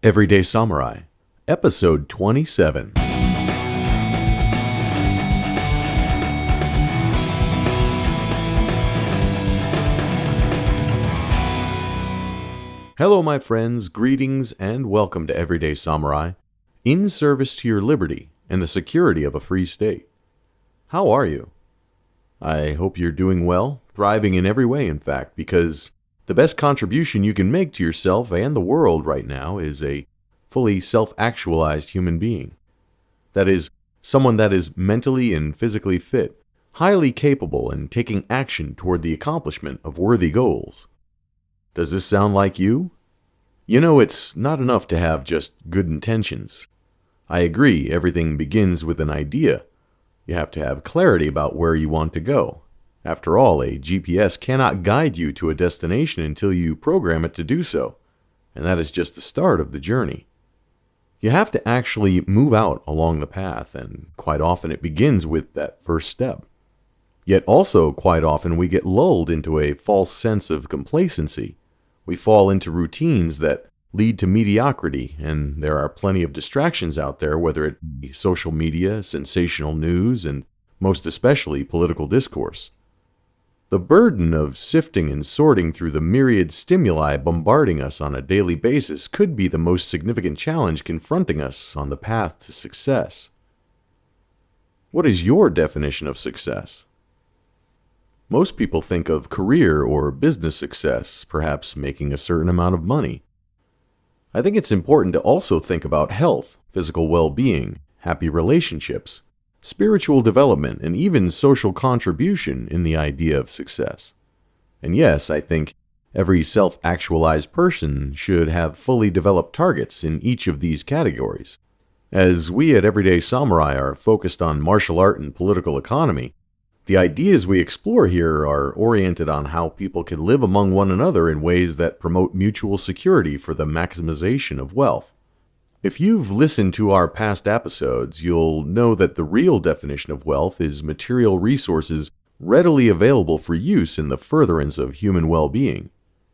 Everyday Samurai, Episode 27. Hello, my friends, greetings, and welcome to Everyday Samurai, in service to your liberty and the security of a free state. How are you? I hope you're doing well, thriving in every way, in fact, because the best contribution you can make to yourself and the world right now is a fully self-actualized human being. That is, someone that is mentally and physically fit, highly capable, and taking action toward the accomplishment of worthy goals. Does this sound like you? You know, it's not enough to have just good intentions. I agree, everything begins with an idea. You have to have clarity about where you want to go. After all, a GPS cannot guide you to a destination until you program it to do so, and that is just the start of the journey. You have to actually move out along the path, and quite often it begins with that first step. Yet also, quite often, we get lulled into a false sense of complacency. We fall into routines that lead to mediocrity, and there are plenty of distractions out there, whether it be social media, sensational news, and most especially political discourse. The burden of sifting and sorting through the myriad stimuli bombarding us on a daily basis could be the most significant challenge confronting us on the path to success. What is your definition of success? Most people think of career or business success, perhaps making a certain amount of money. I think it's important to also think about health, physical well-being, happy relationships, spiritual development, and even social contribution in the idea of success. And yes, I think every self-actualized person should have fully developed targets in each of these categories. As we at Everyday Samurai are focused on martial art and political economy, the ideas we explore here are oriented on how people can live among one another in ways that promote mutual security for the maximization of wealth. If you've listened to our past episodes, you'll know that the real definition of wealth is material resources readily available for use in the furtherance of human well-being.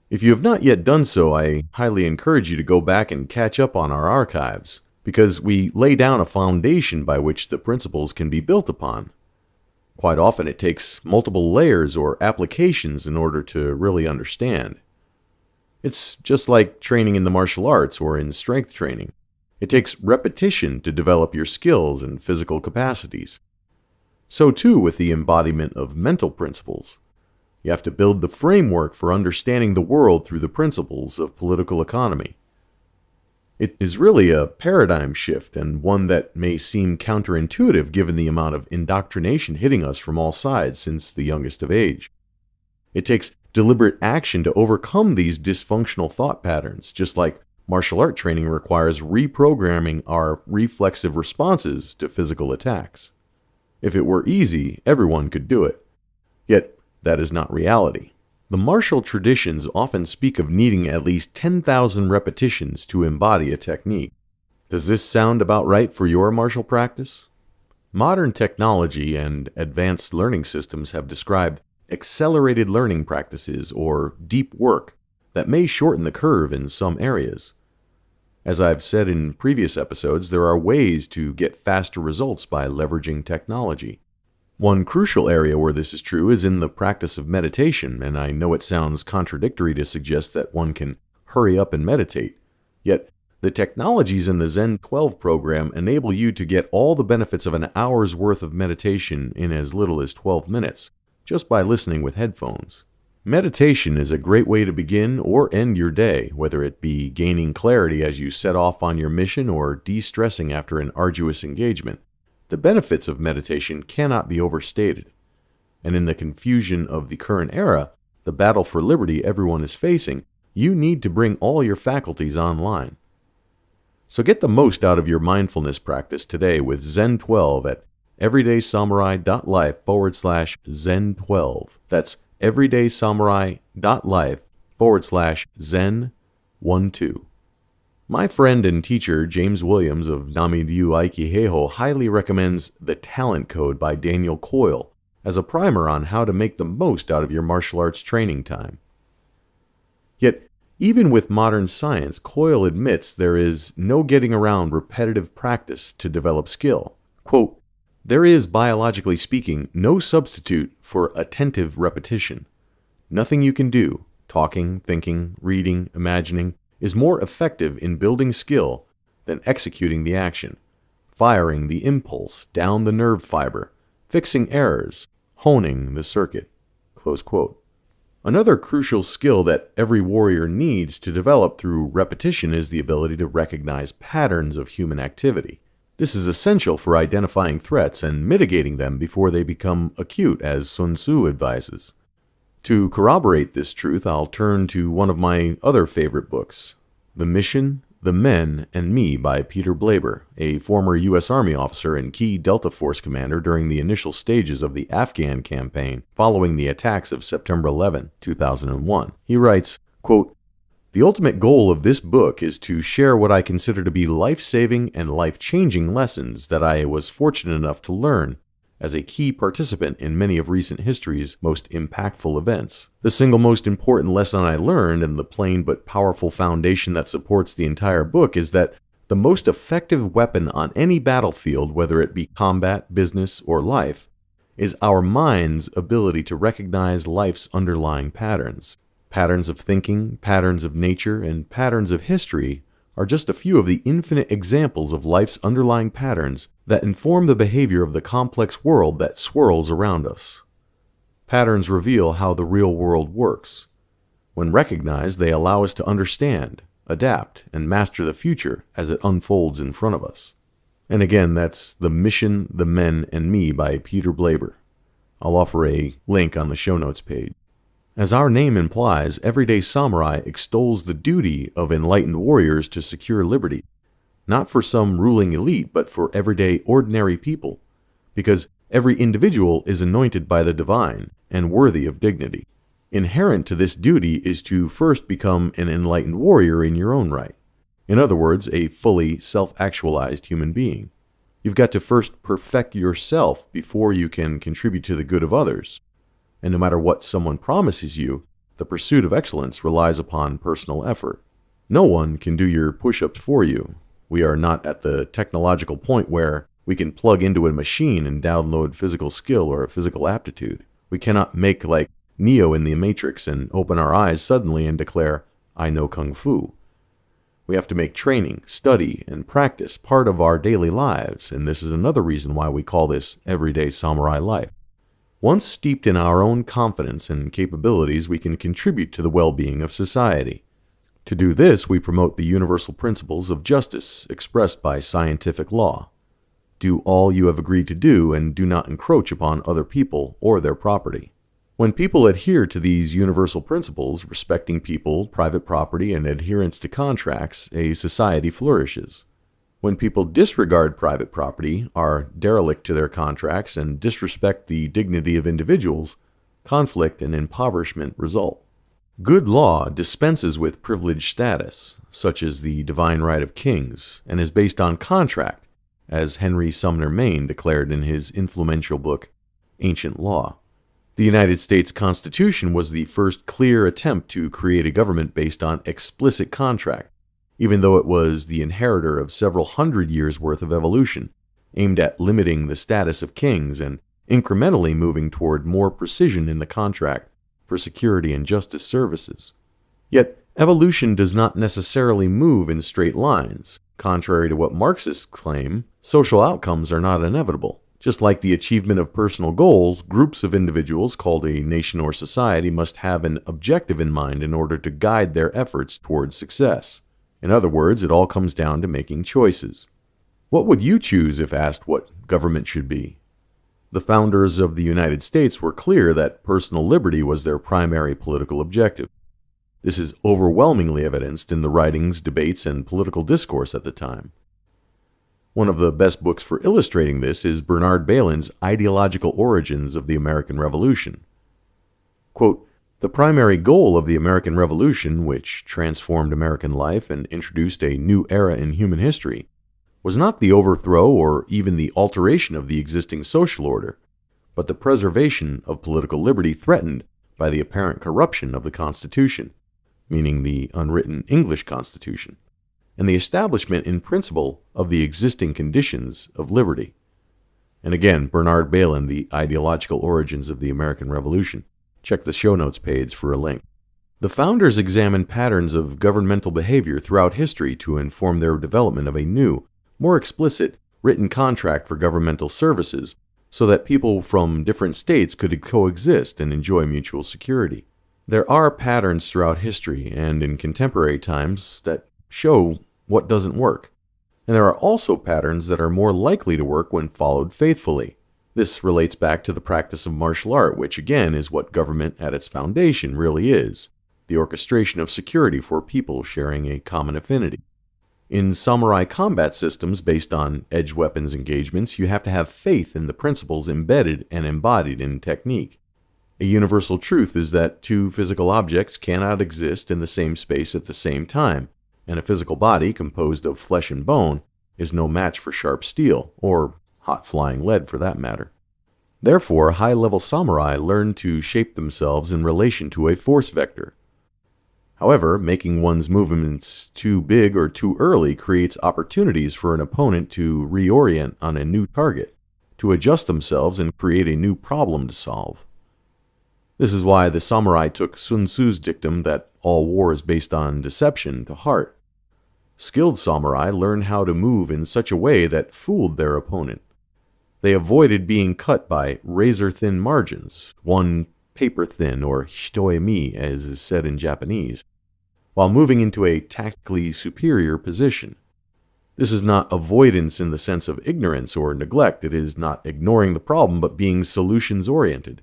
If you have not yet done so, I highly encourage you to go back and catch up on our archives, because we lay down a foundation by which the principles can be built upon. Quite often it takes multiple layers or applications in order to really understand. It's just like training in the martial arts or in strength training. It takes repetition to develop your skills and physical capacities. So too with the embodiment of mental principles. You have to build the framework for understanding the world through the principles of political economy. It is really a paradigm shift, and one that may seem counterintuitive given the amount of indoctrination hitting us from all sides since the youngest of age. It takes deliberate action to overcome these dysfunctional thought patterns, just like martial art training requires reprogramming our reflexive responses to physical attacks. If it were easy, everyone could do it. Yet, that is not reality. The martial traditions often speak of needing at least 10,000 repetitions to embody a technique. Does this sound about right for your martial practice? Modern technology and advanced learning systems have described accelerated learning practices or deep work that may shorten the curve in some areas. As I've said in previous episodes, there are ways to get faster results by leveraging technology. One crucial area where this is true is in the practice of meditation, and I know it sounds contradictory to suggest that one can hurry up and meditate. Yet, the technologies in the Zen 12 program enable you to get all the benefits of an hour's worth of meditation in as little as 12 minutes, just by listening with headphones. Meditation is a great way to begin or end your day, whether it be gaining clarity as you set off on your mission or de-stressing after an arduous engagement. The benefits of meditation cannot be overstated. And in the confusion of the current era, the battle for liberty everyone is facing, you need to bring all your faculties online. So get the most out of your mindfulness practice today with Zen 12 at everydaysamurai.life/Zen12. That's everydaysamurai.life/Zen12. My friend and teacher James Williams of Namidyu Aikiheiho highly recommends The Talent Code by Daniel Coyle as a primer on how to make the most out of your martial arts training time. Yet, Even with modern science, Coyle admits there is no getting around repetitive practice to develop skill. Quote, "There is, biologically speaking, no substitute for attentive repetition. Nothing you can do, talking, thinking, reading, imagining, is more effective in building skill than executing the action, firing the impulse down the nerve fiber, fixing errors, honing the circuit." Close quote. Another crucial skill that every warrior needs to develop through repetition is the ability to recognize patterns of human activity. This is essential for identifying threats and mitigating them before they become acute, as Sun Tzu advises. To corroborate this truth, I'll turn to one of my other favorite books, The Mission, The Men, and Me by Peter Blaber, a former U.S. Army officer and key Delta Force commander during the initial stages of the Afghan campaign following the attacks of September 11, 2001. He writes, quote, "The ultimate goal of this book is to share what I consider to be life-saving and life-changing lessons that I was fortunate enough to learn as a key participant in many of recent history's most impactful events. The single most important lesson I learned, and the plain but powerful foundation that supports the entire book, is that the most effective weapon on any battlefield, whether it be combat, business, or life, is our mind's ability to recognize life's underlying patterns. Patterns of thinking, patterns of nature, and patterns of history are just a few of the infinite examples of life's underlying patterns that inform the behavior of the complex world that swirls around us. Patterns reveal how the real world works. When recognized, they allow us to understand, adapt, and master the future as it unfolds in front of us." And again, that's The Mission, The Men, and Me by Peter Blaber. I'll offer a link on the show notes page. As our name implies, Everyday Samurai extols the duty of enlightened warriors to secure liberty, not for some ruling elite, but for everyday ordinary people, because every individual is anointed by the divine and worthy of dignity. Inherent to this duty is to first become an enlightened warrior in your own right. In other words, a fully self-actualized human being. You've got to first perfect yourself before you can contribute to the good of others. And no matter what someone promises you, the pursuit of excellence relies upon personal effort. No one can do your push-ups for you. We are not at the technological point where we can plug into a machine and download physical skill or physical aptitude. We cannot make like Neo in the Matrix and open our eyes suddenly and declare, "I know Kung Fu." We have to make training, study, and practice part of our daily lives, and this is another reason why we call this Everyday Samurai life. Once steeped in our own confidence and capabilities, we can contribute to the well-being of society. To do this, we promote the universal principles of justice expressed by scientific law. Do all you have agreed to do, and do not encroach upon other people or their property. When people adhere to these universal principles, respecting people, private property, and adherence to contracts, a society flourishes. When people disregard private property, are derelict to their contracts, and disrespect the dignity of individuals, conflict and impoverishment result. Good law dispenses with privileged status, such as the divine right of kings, and is based on contract, as Henry Sumner Maine declared in his influential book, Ancient Law. The United States Constitution was the first clear attempt to create a government based on explicit contract, even though it was the inheritor of several hundred years' worth of evolution, aimed at limiting the status of kings and incrementally moving toward more precision in the contract for security and justice services. Yet, evolution does not necessarily move in straight lines. Contrary to what Marxists claim, social outcomes are not inevitable. Just like the achievement of personal goals, groups of individuals called a nation or society must have an objective in mind in order to guide their efforts towards success. In other words, it all comes down to making choices. What would you choose if asked what government should be? The founders of the United States were clear that personal liberty was their primary political objective. This is overwhelmingly evidenced in the writings, debates, and political discourse at the time. One of the best books for illustrating this is Bernard Bailyn's Ideological Origins of the American Revolution. Quote, "The primary goal of the American Revolution, which transformed American life and introduced a new era in human history, was not the overthrow or even the alteration of the existing social order, but the preservation of political liberty threatened by the apparent corruption of the Constitution. meaning the unwritten English Constitution, and the establishment in principle of the existing conditions of liberty. And again, Bernard Bailyn, The Ideological Origins of the American Revolution. Check the show notes page for a link. The founders examined patterns of governmental behavior throughout history to inform their development of a new, more explicit, written contract for governmental services so that people from different states could coexist and enjoy mutual security. There are patterns throughout history and in contemporary times that show what doesn't work. And there are also patterns that are more likely to work when followed faithfully. This relates back to the practice of martial art, which again is what government at its foundation really is, the orchestration of security for people sharing a common affinity. In samurai combat systems based on edge weapons engagements, you have to have faith in the principles embedded and embodied in technique. A universal truth is that two physical objects cannot exist in the same space at the same time, and a physical body composed of flesh and bone is no match for sharp steel, or hot flying lead for that matter. Therefore, high-level samurai learn to shape themselves in relation to a force vector. However, making one's movements too big or too early creates opportunities for an opponent to reorient on a new target, to adjust themselves and create a new problem to solve. This is why the samurai took Sun Tzu's dictum that all war is based on deception to heart. Skilled samurai learned how to move in such a way that fooled their opponent. They avoided being cut by razor-thin margins, one paper-thin, or hitoemi as is said in Japanese, while moving into a tactically superior position. This is not avoidance in the sense of ignorance or neglect. It is not ignoring the problem, but being solutions-oriented.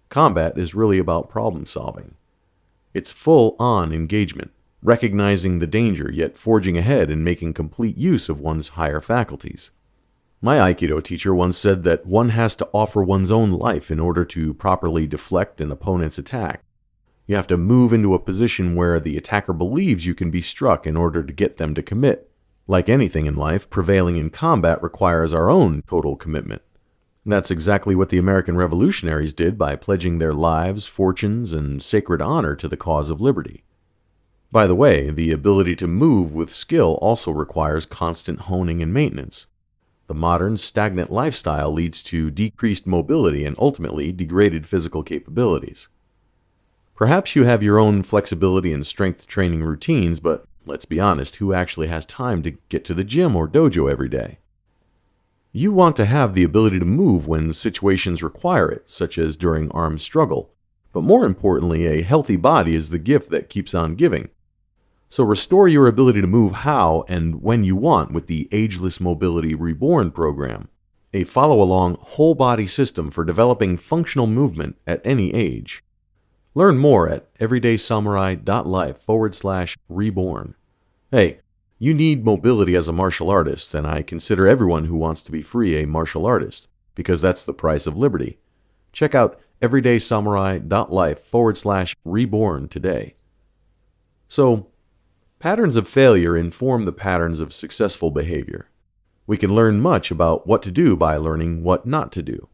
Combat is really about problem-solving. It's full-on engagement, recognizing the danger, yet forging ahead and making complete use of one's higher faculties. My Aikido teacher once said that one has to offer one's own life in order to properly deflect an opponent's attack. You have to move into a position where the attacker believes you can be struck in order to get them to commit. Like anything in life, prevailing in combat requires our own total commitment. That's exactly what the American revolutionaries did by pledging their lives, fortunes, and sacred honor to the cause of liberty. By the way, the ability to move with skill also requires constant honing and maintenance. The modern, stagnant lifestyle leads to decreased mobility and ultimately degraded physical capabilities. Perhaps you have your own flexibility and strength training routines, but let's be honest, who actually has time to get to the gym or dojo every day? You want to have the ability to move when situations require it, such as during armed struggle. But more importantly, a healthy body is the gift that keeps on giving. So restore your ability to move how and when you want with the Ageless Mobility Reborn program, a follow-along whole-body system for developing functional movement at any age. Learn more at everydaysamurai.life/reborn. Hey, you need mobility as a martial artist, and I consider everyone who wants to be free a martial artist, because that's the price of liberty. Check out everydaysamurai.life/reborn today. So, patterns of failure inform the patterns of successful behavior. We can learn much about what to do by learning what not to do.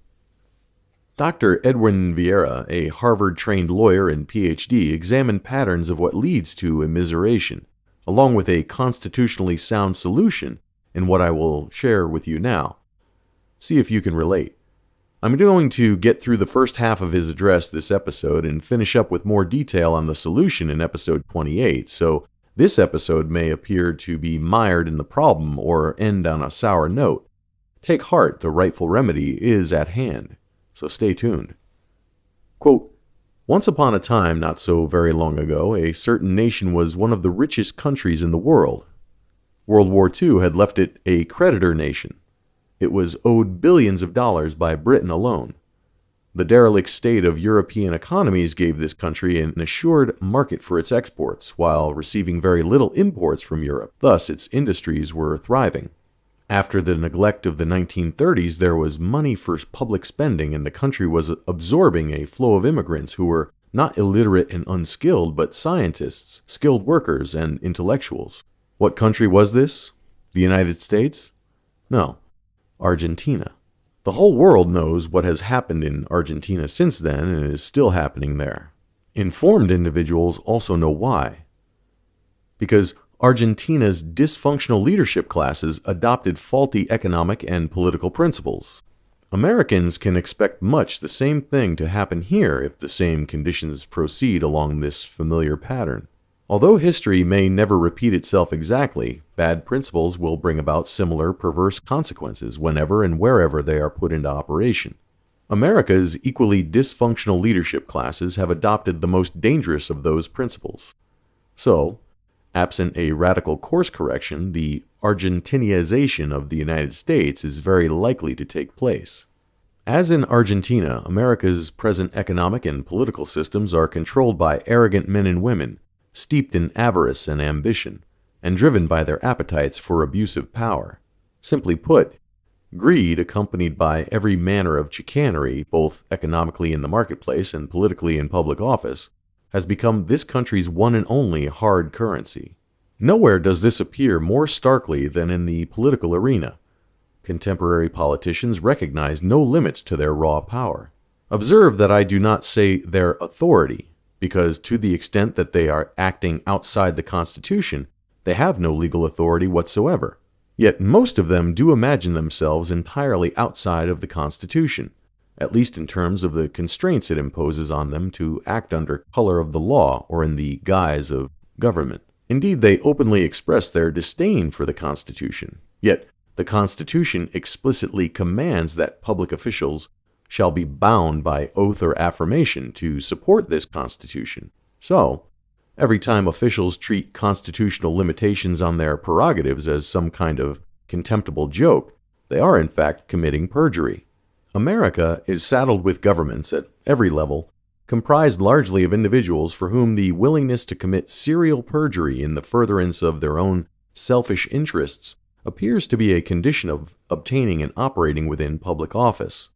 Dr. Edwin Vieira, a Harvard-trained lawyer and PhD, examined patterns of what leads to immiseration, along with a constitutionally sound solution in what I will share with you now. See if you can relate. I'm going to get through the first half of his address this episode and finish up with more detail on the solution in episode 28, so this episode may appear to be mired in the problem or end on a sour note. Take heart, the rightful remedy is at hand, so stay tuned. Quote, once upon a time, not so very long ago, a certain nation was one of the richest countries in the world. World War II had left it a creditor nation. It was owed billions of dollars by Britain alone. The derelict state of European economies gave this country an assured market for its exports, while receiving very little imports from Europe. Thus, its industries were thriving. After the neglect of the 1930s, there was money for public spending, and the country was absorbing a flow of immigrants who were not illiterate and unskilled, but scientists, skilled workers, and intellectuals. What country was this? The United States? No, Argentina. The whole world knows what has happened in Argentina since then and is still happening there. Informed individuals also know why. because Argentina's dysfunctional leadership classes adopted faulty economic and political principles. Americans can expect much the same thing to happen here if the same conditions proceed along this familiar pattern. Although history may never repeat itself exactly, bad principles will bring about similar perverse consequences whenever and wherever they are put into operation. America's equally dysfunctional leadership classes have adopted the most dangerous of those principles. So, absent a radical course correction, the Argentinization of the United States is very likely to take place. As in Argentina, America's present economic and political systems are controlled by arrogant men and women, steeped in avarice and ambition, and driven by their appetites for abusive power. Simply put, greed accompanied by every manner of chicanery, both economically in the marketplace and politically in public office, has become this country's one and only hard currency. Nowhere does this appear more starkly than in the political arena. Contemporary politicians recognize no limits to their raw power. Observe that I do not say their authority, because to the extent that they are acting outside the Constitution, they have no legal authority whatsoever. Yet most of them do imagine themselves entirely outside of the Constitution, at least in terms of the constraints it imposes on them to act under color of the law or in the guise of government. Indeed, they openly express their disdain for the Constitution. Yet the Constitution explicitly commands that public officials shall be bound by oath or affirmation to support this Constitution. So, every time officials treat constitutional limitations on their prerogatives as some kind of contemptible joke, they are in fact committing perjury. America is saddled with governments at every level, comprised largely of individuals for whom the willingness to commit serial perjury in the furtherance of their own selfish interests appears to be a condition of obtaining and operating within public office.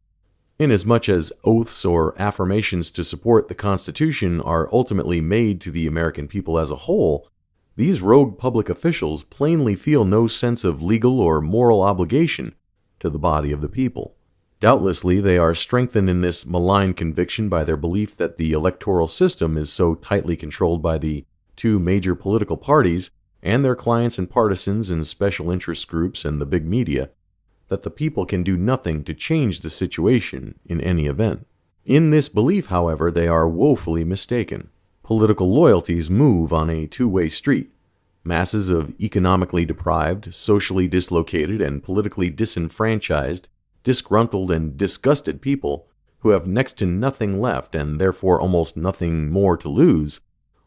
Inasmuch as oaths or affirmations to support the Constitution are ultimately made to the American people as a whole, these rogue public officials plainly feel no sense of legal or moral obligation to the body of the people. Doubtlessly, they are strengthened in this malign conviction by their belief that the electoral system is so tightly controlled by the two major political parties and their clients and partisans and special interest groups and the big media, that the people can do nothing to change the situation in any event. In this belief, however, they are woefully mistaken. Political loyalties move on a two-way street. Masses of economically deprived, socially dislocated, and politically disenfranchised, disgruntled and disgusted people who have next to nothing left and therefore almost nothing more to lose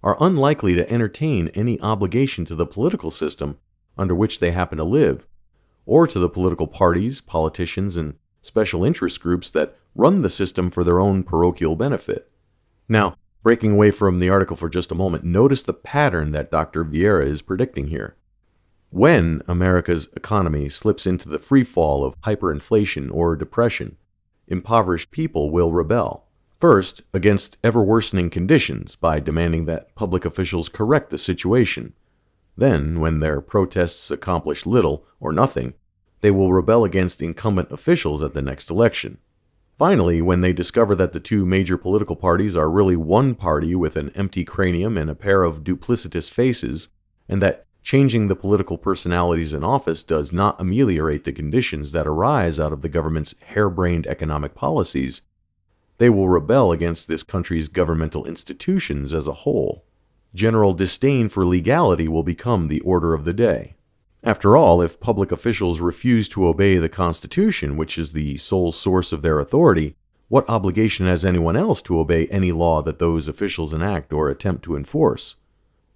are unlikely to entertain any obligation to the political system under which they happen to live, or to the political parties, politicians, and special interest groups that run the system for their own parochial benefit. Now, breaking away from the article for just a moment, notice the pattern that Dr. Vieira is predicting here. When America's economy slips into the free fall of hyperinflation or depression, impoverished people will rebel. First, against ever-worsening conditions by demanding that public officials correct the situation. Then, when their protests accomplish little or nothing, they will rebel against incumbent officials at the next election. Finally, when they discover that the two major political parties are really one party with an empty cranium and a pair of duplicitous faces, and that changing the political personalities in office does not ameliorate the conditions that arise out of the government's harebrained economic policies, they will rebel against this country's governmental institutions as a whole. General disdain for legality will become the order of the day. After all, if public officials refuse to obey the Constitution, which is the sole source of their authority, what obligation has anyone else to obey any law that those officials enact or attempt to enforce?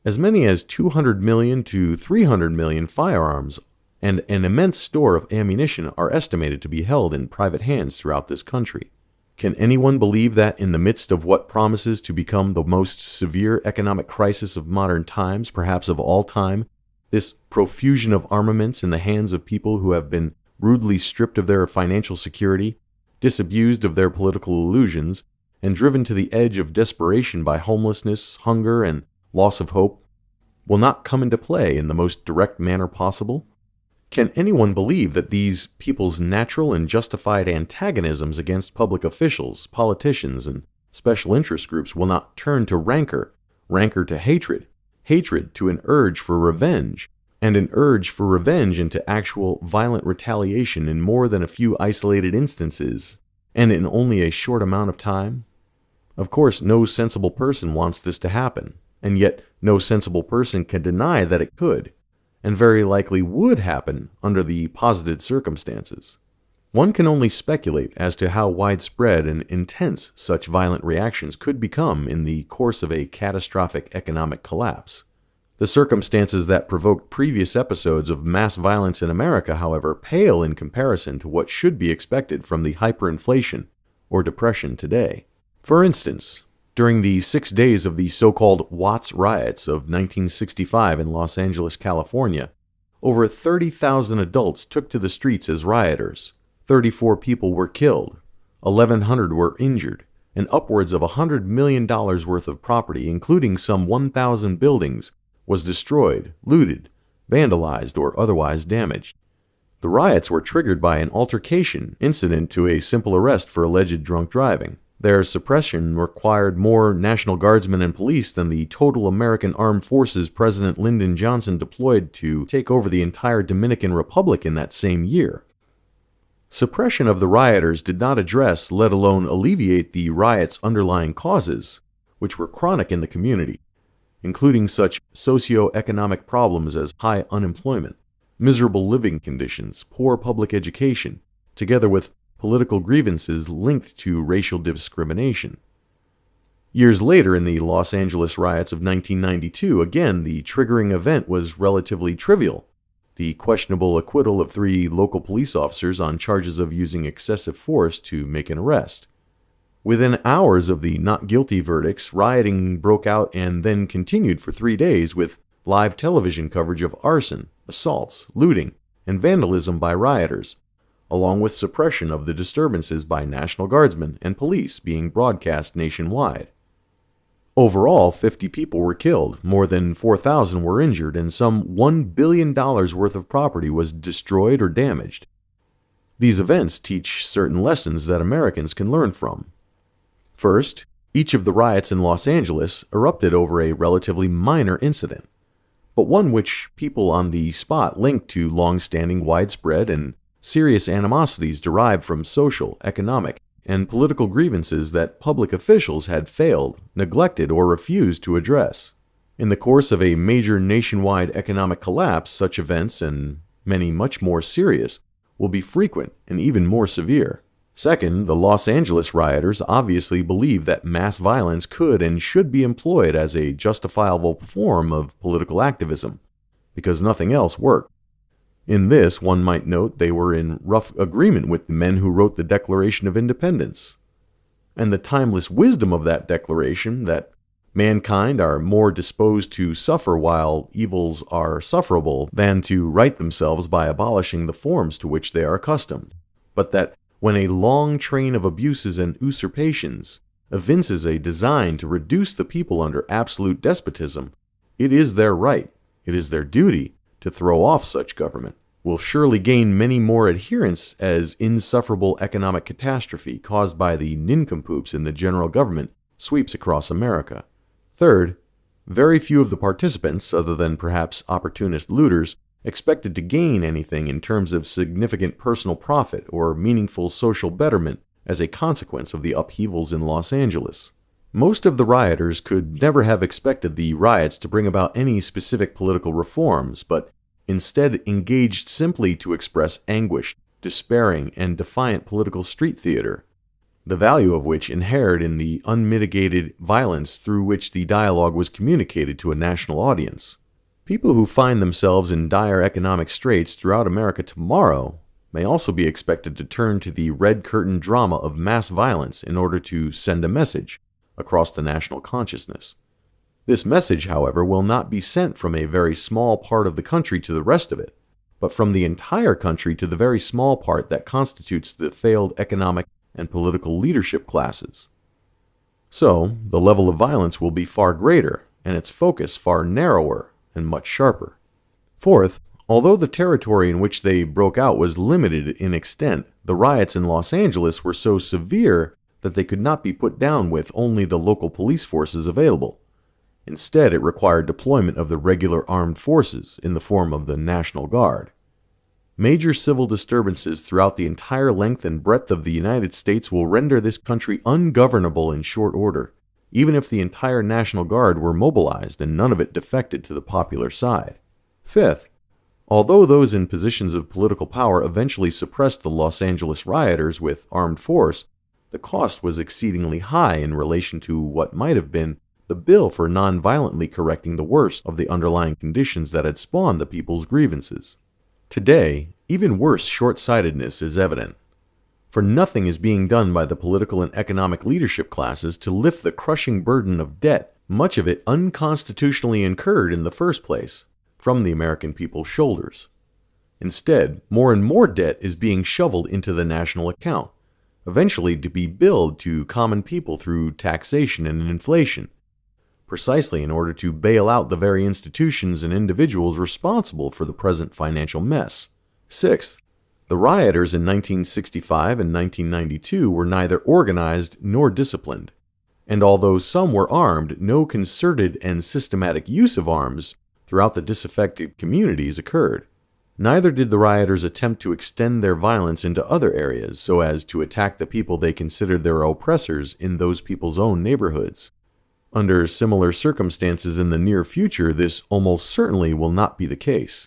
As many as 200 million to 300 million firearms and an immense store of ammunition are estimated to be held in private hands throughout this country. Can anyone believe that in the midst of what promises to become the most severe economic crisis of modern times, perhaps of all time, this profusion of armaments in the hands of people who have been rudely stripped of their financial security, disabused of their political illusions, and driven to the edge of desperation by homelessness, hunger, and loss of hope, will not come into play in the most direct manner possible? Can anyone believe that these people's natural and justified antagonisms against public officials, politicians, and special interest groups will not turn to rancor to hatred hatred to an urge for revenge, and an urge for revenge into actual violent retaliation in more than a few isolated instances, and in only a short amount of time? Of course, no sensible person wants this to happen, and yet no sensible person can deny that it could, and very likely would happen under the posited circumstances. One can only speculate as to how widespread and intense such violent reactions could become in the course of a catastrophic economic collapse. The circumstances that provoked previous episodes of mass violence in America, however, pale in comparison to what should be expected from the hyperinflation or depression today. For instance, during the 6 days of the so-called Watts riots of 1965 in Los Angeles, California, over 30,000 adults took to the streets as rioters. 34 people were killed, 1,100 were injured, and upwards of $100 million worth of property, including some 1,000 buildings, was destroyed, looted, vandalized, or otherwise damaged. The riots were triggered by an altercation incident to a simple arrest for alleged drunk driving. Their suppression required more National Guardsmen and police than the total American Armed Forces President Lyndon Johnson deployed to take over the entire Dominican Republic in that same year. Suppression of the rioters did not address, let alone alleviate, the riots' underlying causes, which were chronic in the community, including such socio-economic problems as high unemployment, miserable living conditions, poor public education, together with political grievances linked to racial discrimination. Years later, in the Los Angeles riots of 1992, again, the triggering event was relatively trivial: the questionable acquittal of 3 local police officers on charges of using excessive force to make an arrest. Within hours of the not guilty verdicts, rioting broke out and then continued for 3 days with live television coverage of arson, assaults, looting, and vandalism by rioters, along with suppression of the disturbances by National Guardsmen and police being broadcast nationwide. Overall, 50 people were killed, more than 4,000 were injured, and some $1 billion worth of property was destroyed or damaged. These events teach certain lessons that Americans can learn from. First, each of the riots in Los Angeles erupted over a relatively minor incident, but one which people on the spot linked to long-standing, widespread, and serious animosities derived from social, economic, and political grievances that public officials had failed, neglected, or refused to address. In the course of a major nationwide economic collapse, such events, and many much more serious, will be frequent and even more severe. Second, the Los Angeles rioters obviously believed that mass violence could and should be employed as a justifiable form of political activism, because nothing else worked. In this, one might note, they were in rough agreement with the men who wrote the Declaration of Independence, and the timeless wisdom of that declaration, that mankind are more disposed to suffer while evils are sufferable than to right themselves by abolishing the forms to which they are accustomed, but that when a long train of abuses and usurpations evinces a design to reduce the people under absolute despotism, it is their right, it is their duty, to throw off such government, will surely gain many more adherents as insufferable economic catastrophe caused by the nincompoops in the general government sweeps across America. Third, very few of the participants, other than perhaps opportunist looters, expected to gain anything in terms of significant personal profit or meaningful social betterment as a consequence of the upheavals in Los Angeles. Most of the rioters could never have expected the riots to bring about any specific political reforms, but instead engaged simply to express anguished, despairing, and defiant political street theater, the value of which inhered in the unmitigated violence through which the dialogue was communicated to a national audience. People who find themselves in dire economic straits throughout America tomorrow may also be expected to turn to the red curtain drama of mass violence in order to send a message across the national consciousness. This message, however, will not be sent from a very small part of the country to the rest of it, but from the entire country to the very small part that constitutes the failed economic and political leadership classes. So, the level of violence will be far greater, and its focus far narrower and much sharper. Fourth, although the territory in which they broke out was limited in extent, the riots in Los Angeles were so severe that they could not be put down with only the local police forces available. Instead, it required deployment of the regular armed forces in the form of the National Guard. Major civil disturbances throughout the entire length and breadth of the United States will render this country ungovernable in short order, even if the entire National Guard were mobilized and none of it defected to the popular side. Fifth, although those in positions of political power eventually suppressed the Los Angeles rioters with armed force, the cost was exceedingly high in relation to what might have been the bill for non-violently correcting the worst of the underlying conditions that had spawned the people's grievances. Today, even worse short-sightedness is evident, for nothing is being done by the political and economic leadership classes to lift the crushing burden of debt, much of it unconstitutionally incurred in the first place, from the American people's shoulders. Instead, more and more debt is being shoveled into the national account, eventually to be billed to common people through taxation and inflation, precisely in order to bail out the very institutions and individuals responsible for the present financial mess. Sixth, the rioters in 1965 and 1992 were neither organized nor disciplined, and although some were armed, no concerted and systematic use of arms throughout the disaffected communities occurred. Neither did the rioters attempt to extend their violence into other areas so as to attack the people they considered their oppressors in those people's own neighborhoods. Under similar circumstances in the near future, this almost certainly will not be the case.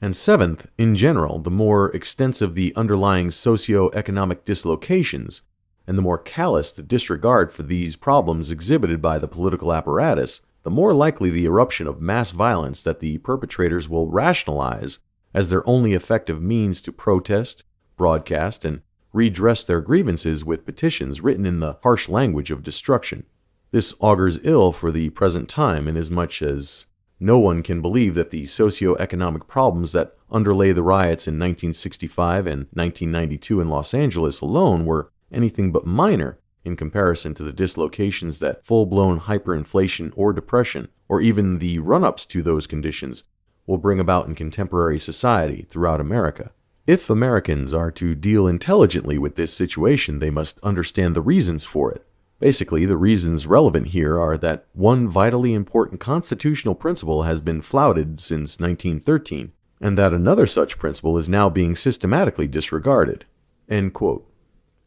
And seventh, in general, the more extensive the underlying socio-economic dislocations, and the more callous the disregard for these problems exhibited by the political apparatus, the more likely the eruption of mass violence that the perpetrators will rationalize as their only effective means to protest, broadcast, and redress their grievances with petitions written in the harsh language of destruction. This augurs ill for the present time, inasmuch as no one can believe that the socio-economic problems that underlay the riots in 1965 and 1992 in Los Angeles alone were anything but minor in comparison to the dislocations that full-blown hyperinflation or depression, or even the run-ups to those conditions, will bring about in contemporary society throughout America. If Americans are to deal intelligently with this situation, they must understand the reasons for it. Basically, the reasons relevant here are that one vitally important constitutional principle has been flouted since 1913, and that another such principle is now being systematically disregarded. End quote.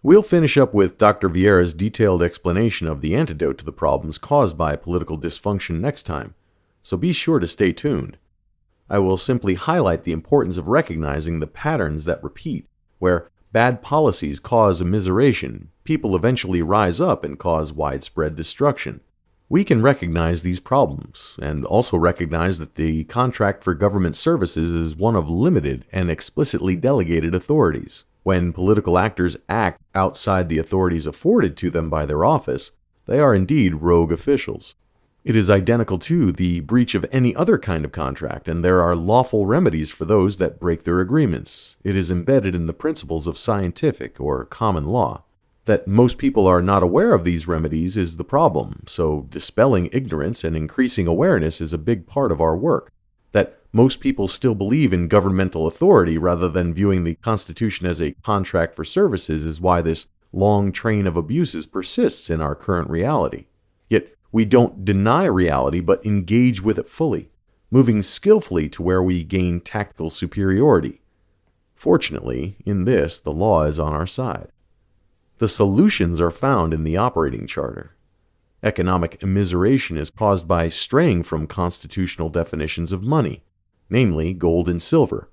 We'll finish up with Dr. Vieira's detailed explanation of the antidote to the problems caused by political dysfunction next time, so be sure to stay tuned. I will simply highlight the importance of recognizing the patterns that repeat, where bad policies cause immiseration, people eventually rise up and cause widespread destruction. We can recognize these problems, and also recognize that the contract for government services is one of limited and explicitly delegated authorities. When political actors act outside the authorities afforded to them by their office, they are indeed rogue officials. It is identical to the breach of any other kind of contract, and there are lawful remedies for those that break their agreements. It is embedded in the principles of scientific or common law. That most people are not aware of these remedies is the problem, so dispelling ignorance and increasing awareness is a big part of our work. That most people still believe in governmental authority rather than viewing the Constitution as a contract for services is why this long train of abuses persists in our current reality. Yet, we don't deny reality, but engage with it fully, moving skillfully to where we gain tactical superiority. Fortunately, in this, the law is on our side. The solutions are found in the operating charter. Economic immiseration is caused by straying from constitutional definitions of money, namely gold and silver,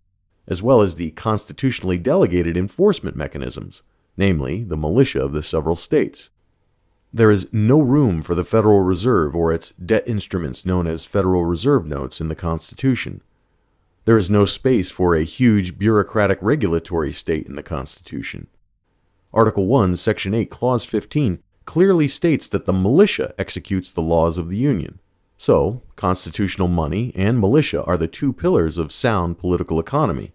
as well as the constitutionally delegated enforcement mechanisms, namely the militia of the several states. There is no room for the Federal Reserve or its debt instruments known as Federal Reserve notes in the Constitution. There is no space for a huge bureaucratic regulatory state in the Constitution. Article 1, Section 8, Clause 15 clearly states that the militia executes the laws of the Union. So, constitutional money and militia are the two pillars of sound political economy,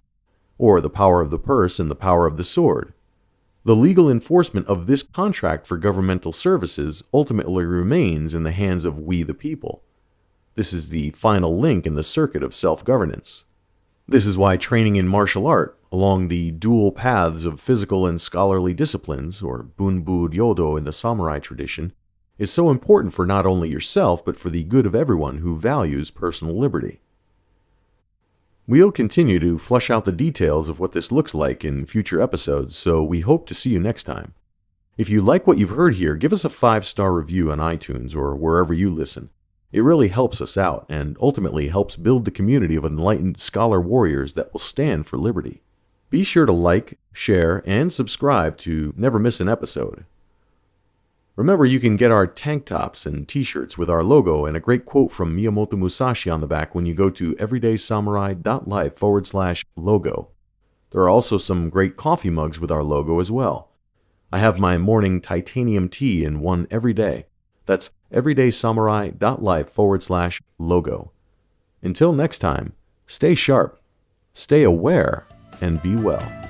or the power of the purse and the power of the sword. The legal enforcement of this contract for governmental services ultimately remains in the hands of we the people. This is the final link in the circuit of self-governance. This is why training in martial art, along the dual paths of physical and scholarly disciplines, or bunbu ryodo in the samurai tradition, is so important for not only yourself, but for the good of everyone who values personal liberty. We'll continue to flesh out the details of what this looks like in future episodes, so we hope to see you next time. If you like what you've heard here, give us a 5-star review on iTunes or wherever you listen. It really helps us out and ultimately helps build the community of enlightened scholar warriors that will stand for liberty. Be sure to like, share, and subscribe to never miss an episode. Remember, you can get our tank tops and t-shirts with our logo and a great quote from Miyamoto Musashi on the back when you go to everydaysamurai.life/logo. There are also some great coffee mugs with our logo as well. I have my morning titanium tea in one every day. That's everydaysamurai.life/logo. Until next time, stay sharp, stay aware, and be well.